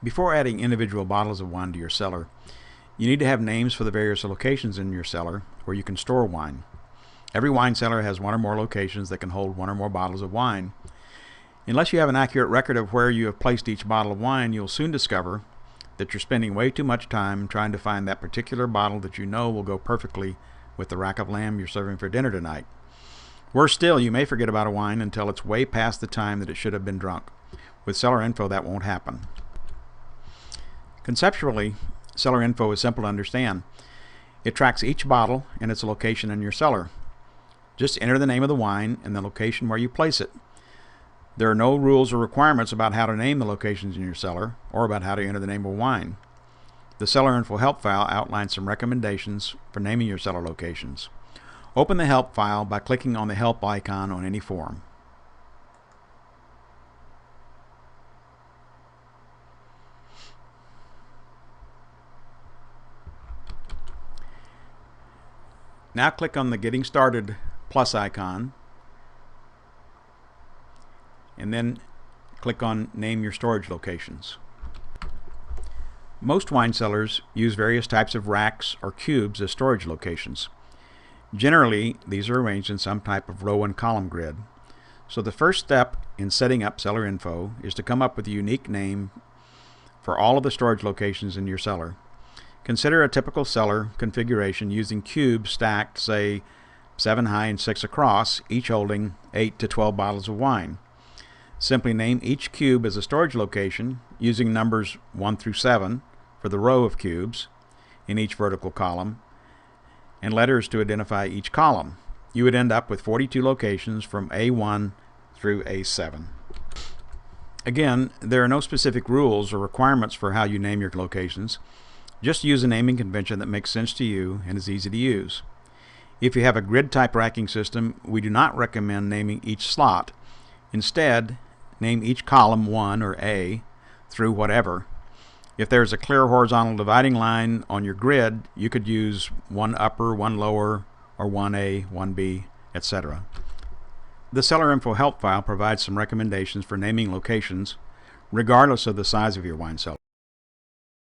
Before adding individual bottles of wine to your cellar, you need to have names for the various locations in your cellar where you can store wine. Every wine cellar has one or more locations that can hold one or more bottles of wine. Unless you have an accurate record of where you have placed each bottle of wine, you'll soon discover that you're spending way too much time trying to find that particular bottle that you know will go perfectly with the rack of lamb you're serving for dinner tonight. Worse still, you may forget about a wine until it's way past the time that it should have been drunk. With Cellar Info, that won't happen. Conceptually, Cellar Info is simple to understand. It tracks each bottle and its location in your cellar. Just enter the name of the wine and the location where you place it. There are no rules or requirements about how to name the locations in your cellar or about how to enter the name of a wine. The Cellar Info help file outlines some recommendations for naming your cellar locations. Open the help file by clicking on the help icon on any form. Now click on the Getting Started plus icon and then click on Name Your Storage Locations. Most wine cellars use various types of racks or cubes as storage locations. Generally, these are arranged in some type of row and column grid. So the first step in setting up Cellar Info is to come up with a unique name for all of the storage locations in your cellar. Consider a typical cellar configuration using cubes stacked, say, 7 high and 6 across, each holding 8 to 12 bottles of wine. Simply name each cube as a storage location using numbers 1 through 7 for the row of cubes in each vertical column and letters to identify each column. You would end up with 42 locations from A1 through A7. Again, there are no specific rules or requirements for how you name your locations. Just use a naming convention that makes sense to you and is easy to use. If you have a grid type racking system, we do not recommend naming each slot. Instead, name each column 1 or A through whatever. If there's a clear horizontal dividing line on your grid, you could use 1 upper, 1 lower, or 1A, 1B, etc. The Cellar Info help file provides some recommendations for naming locations regardless of the size of your wine cellar.